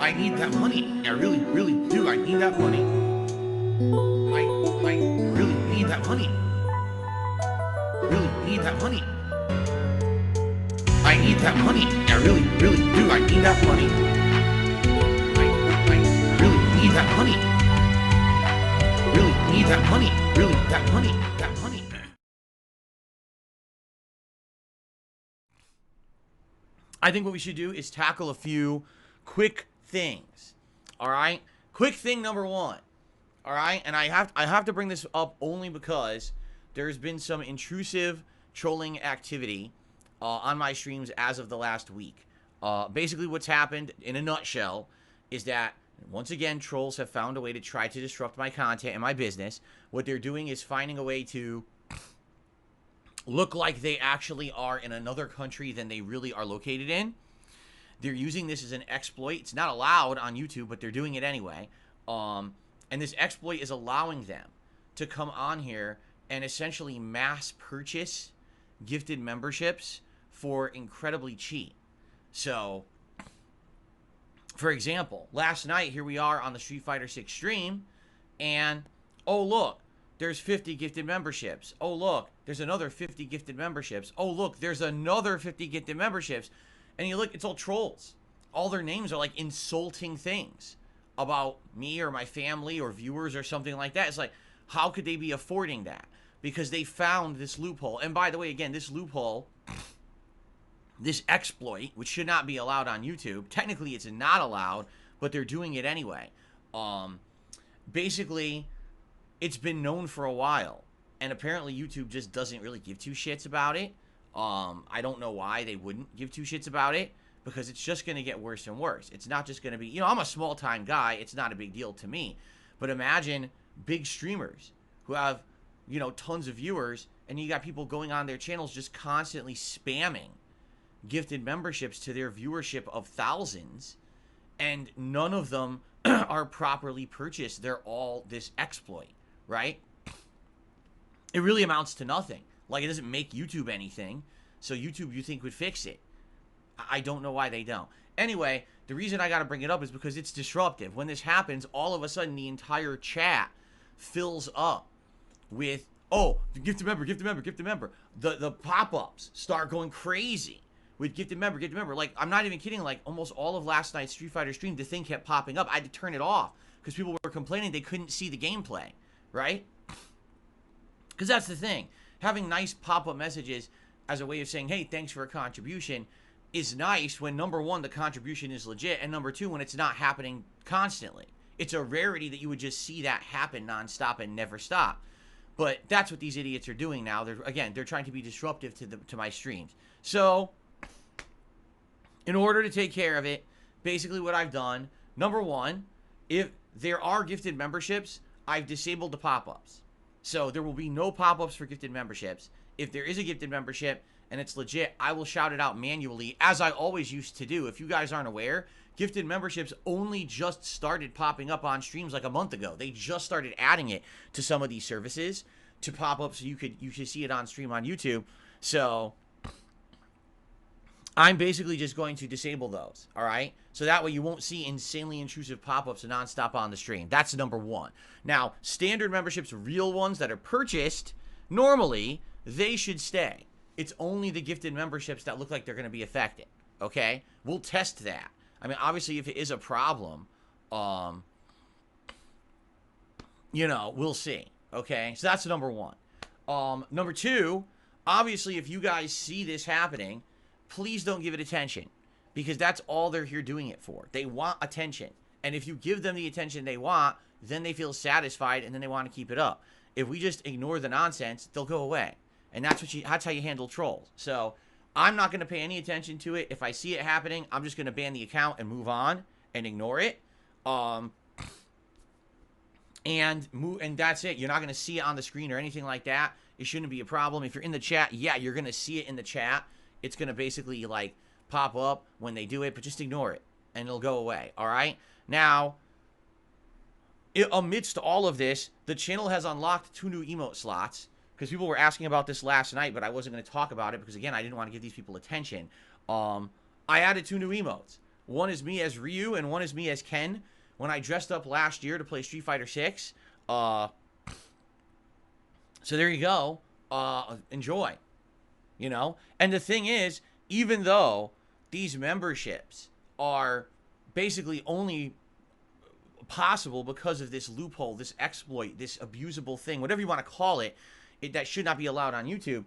I need that money. I really, really do. I need that money. I really need that money. Really need that money. I need that money. I really, really do. I need that money. I really need that money. Really need that money. Really, that money. That money. I think what we should do is tackle a few quick things. All right? Quick thing number one. All right? And I have to bring this up only because there's been some intrusive trolling activity on my streams as of the last week. Basically, what's happened, in a nutshell, is that, once again, trolls have found a way to try to disrupt my content and my business. What they're doing is finding a way to look like they actually are in another country than they really are located in. They're using this as an exploit. It's not allowed on YouTube, but they're doing it anyway. And this exploit is allowing them to come on here and essentially mass purchase gifted memberships for incredibly cheap. So, for example, last night, here we are on the Street Fighter 6 stream, and, oh, look, there's 50 gifted memberships. Oh, look, there's another 50 gifted memberships. Oh, look, there's another 50 gifted memberships. And you look, it's all trolls. All their names are like insulting things about me or my family or viewers or something like that. It's like, how could they be affording that? Because they found this loophole. And by the way, again, this loophole, this exploit, which should not be allowed on YouTube. Technically, it's not allowed, but they're doing it anyway. Basically, it's been known for a while, and apparently YouTube just doesn't really give two shits about it. I don't know why they wouldn't give two shits about it, because it's just going to get worse and worse. It's not just going to be, you know, I'm a small-time guy. It's not a big deal to me. But imagine big streamers who have, you know, tons of viewers, and you got people going on their channels just constantly spamming gifted memberships to their viewership of thousands, and none of them are properly purchased. They're all this exploit, right? It really amounts to nothing. Like, it doesn't make YouTube anything, so YouTube, you think, would fix it. I don't know why they don't. Anyway, the reason I got to bring it up is because it's disruptive. When this happens, all of a sudden, the entire chat fills up with, oh, gifted member, gifted member, gifted member. The pop-ups start going crazy with gifted member, gifted member. Like, I'm not even kidding. Like, almost all of last night's Street Fighter stream, the thing kept popping up. I had to turn it off because people were complaining they couldn't see the gameplay, right? Because that's the thing. Having nice pop-up messages as a way of saying, hey, thanks for a contribution, is nice when, number one, the contribution is legit, and number two, when it's not happening constantly. It's a rarity that you would just see that happen nonstop and never stop. But that's what these idiots are doing now. They're trying to be disruptive to my streams. So, in order to take care of it, basically what I've done, number one, if there are gifted memberships, I've disabled the pop-ups. So there will be no pop-ups for gifted memberships. If there is a gifted membership and it's legit, I will shout it out manually, as I always used to do. If you guys aren't aware, gifted memberships only just started popping up on streams like a month ago. They just started adding it to some of these services to pop up so you should see it on stream on YouTube. So I'm basically just going to disable those, all right? So that way you won't see insanely intrusive pop-ups nonstop on the stream. That's number one. Now, standard memberships, real ones that are purchased, normally, they should stay. It's only the gifted memberships that look like they're going to be affected, okay? We'll test that. I mean, obviously, if it is a problem, you know, we'll see, okay? So that's number one. Number two, obviously, if you guys see this happening, please don't give it attention, because that's all they're here doing it for. They want attention. And if you give them the attention they want, then they feel satisfied and then they want to keep it up. If we just ignore the nonsense, they'll go away. And that's how you handle trolls. So I'm not going to pay any attention to it. If I see it happening, I'm just going to ban the account and move on and ignore it. And that's it. You're not going to see it on the screen or anything like that. It shouldn't be a problem. If you're in the chat, yeah, you're going to see it in the chat. It's going to basically, like, pop up when they do it, but just ignore it, and it'll go away, all right? Now, amidst all of this, the channel has unlocked 2 new emote slots, because people were asking about this last night, but I wasn't going to talk about it, because, again, I didn't want to give these people attention. I added 2 new emotes. One is me as Ryu, and one is me as Ken when I dressed up last year to play Street Fighter 6. So there you go. Enjoy. You know? And the thing is, even though these memberships are basically only possible because of this loophole, this exploit, this abusable thing, whatever you want to call it, that should not be allowed on YouTube.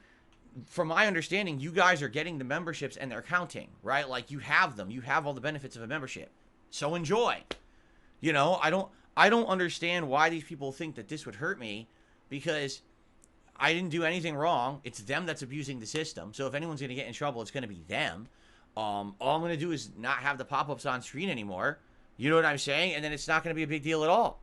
From my understanding, you guys are getting the memberships and they're counting, right? Like, you have them. You have all the benefits of a membership. So enjoy. You know, I don't understand why these people think that this would hurt me, because I didn't do anything wrong. It's them that's abusing the system. So if anyone's going to get in trouble, it's going to be them. All I'm going to do is not have the pop-ups on screen anymore. You know what I'm saying? And then it's not going to be a big deal at all.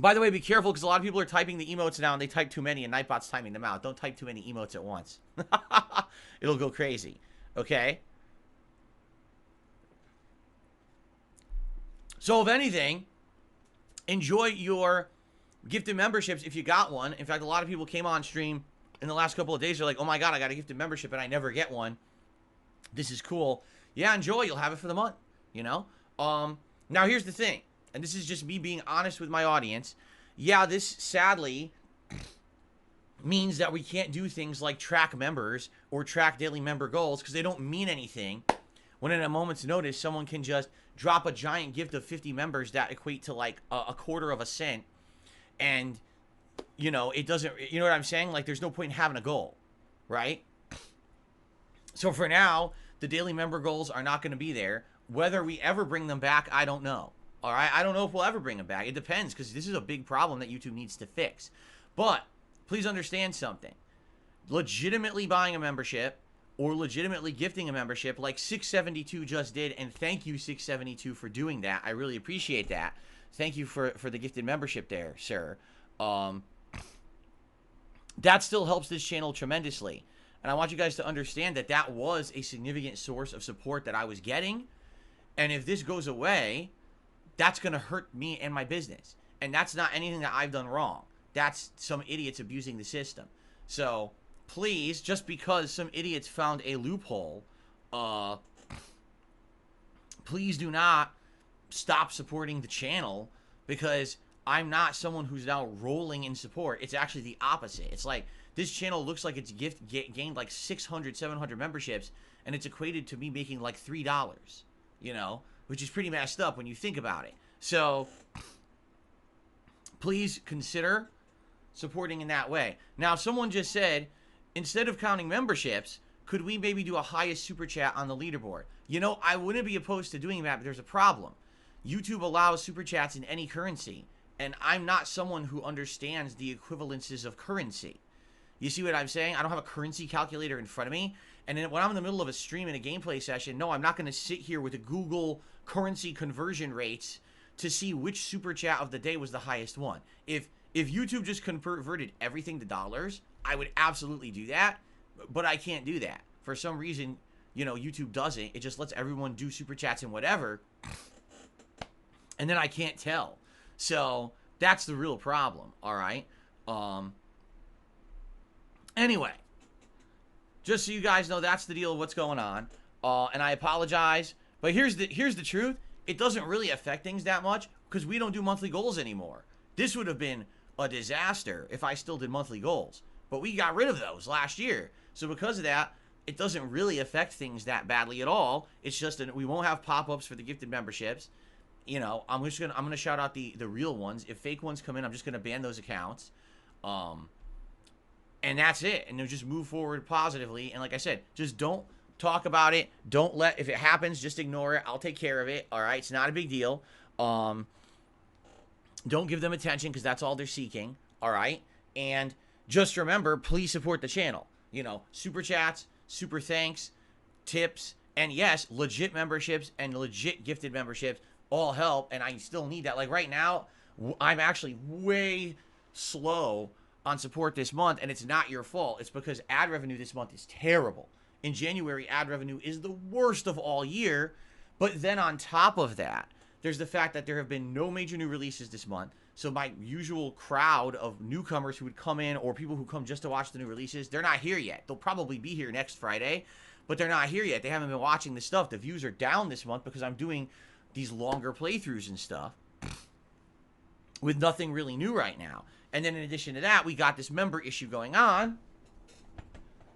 By the way, be careful, because a lot of people are typing the emotes now and they type too many and Nightbot's timing them out. Don't type too many emotes at once. It'll go crazy. Okay? So if anything, enjoy your gifted memberships if you got one. In fact, a lot of people came on stream in the last couple of days. They're like, oh my God, I got a gifted membership and I never get one. This is cool. Yeah, enjoy. You'll have it for the month, you know? Now here's the thing, and this is just me being honest with my audience. Yeah, this sadly means that we can't do things like track members or track daily member goals, because they don't mean anything when in a moment's notice someone can just drop a giant gift of 50 members that equate to like a quarter of a cent, and you know, it doesn't, you know what I'm saying? Like, there's no point in having a goal, right? So for now, the daily member goals are not going to be there. Whether we ever bring them back, I don't know. All right, I don't know if we'll ever bring them back. It depends, because this is a big problem that YouTube needs to fix. But please understand something. Legitimately buying a membership or legitimately gifting a membership like 672 just did, and thank you, 672, for doing that. I really appreciate that. Thank you for the gifted membership there, sir. That still helps this channel tremendously. And I want you guys to understand that that was a significant source of support that I was getting. And if this goes away, that's going to hurt me and my business. And that's not anything that I've done wrong. That's some idiots abusing the system. So please, just because some idiots found a loophole, please do not stop supporting the channel, because I'm not someone who's now rolling in support. It's actually the opposite. It's like, this channel looks like it's gained like 600, 700 memberships, and it's equated to me making like $3, you know, which is pretty messed up when you think about it. So please consider supporting in that way. Now, someone just said, instead of counting memberships, could we maybe do a highest super chat on the leaderboard? You know, I wouldn't be opposed to doing that, but there's a problem. YouTube allows super chats in any currency, and I'm not someone who understands the equivalences of currency. You see what I'm saying? I don't have a currency calculator in front of me. And then when I'm in the middle of a stream in a gameplay session, no, I'm not going to sit here with a Google currency conversion rates to see which super chat of the day was the highest one. If YouTube just converted everything to dollars, I would absolutely do that. But I can't do that. For some reason, you know, YouTube doesn't. It just lets everyone do super chats and whatever. And then I can't tell. So that's the real problem. All right. Anyway, just so you guys know, that's the deal of what's going on. And I apologize, but here's the truth. It doesn't really affect things that much, because we don't do monthly goals anymore. This would have been a disaster if I still did monthly goals, but we got rid of those last year. So because of that, it doesn't really affect things that badly at all. It's just that we won't have pop-ups for the gifted memberships. You know, I'm gonna shout out the real ones. If fake ones come in, I'm just gonna ban those accounts. And that's it. And they'll just move forward positively. And like I said, just don't talk about it. Don't let, if it happens, just ignore it. I'll take care of it. All right. It's not a big deal. Don't give them attention, because that's all they're seeking. All right. And just remember, please support the channel. You know, super chats, super thanks, tips, and yes, legit memberships and legit gifted memberships all help. And I still need that. Like right now, I'm actually way slow on support this month, and it's not your fault. It's because ad revenue this month is terrible. In January, ad revenue is the worst of all year. But then on top of that, there's the fact that there have been no major new releases this month. So my usual crowd of newcomers who would come in, or people who come just to watch the new releases, they're not here yet. They'll probably be here next Friday. but they're not here yet. They haven't been watching this stuff. The views are down this month because I'm doing these longer playthroughs and stuff with nothing really new right now. And then in addition to that, we got this member issue going on.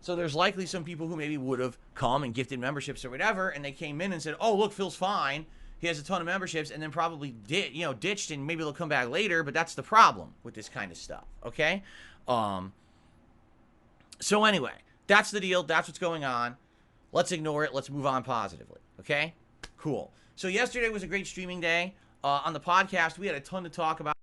So there's likely some people who maybe would have come and gifted memberships or whatever, and they came in and said, oh, look, Phil's fine. He has a ton of memberships, and then probably ditched, and maybe they'll come back later, but that's the problem with this kind of stuff, okay? So anyway, that's the deal. That's what's going on. Let's ignore it. Let's move on positively, okay? Cool. So yesterday was a great streaming day. On the podcast, we had a ton to talk about.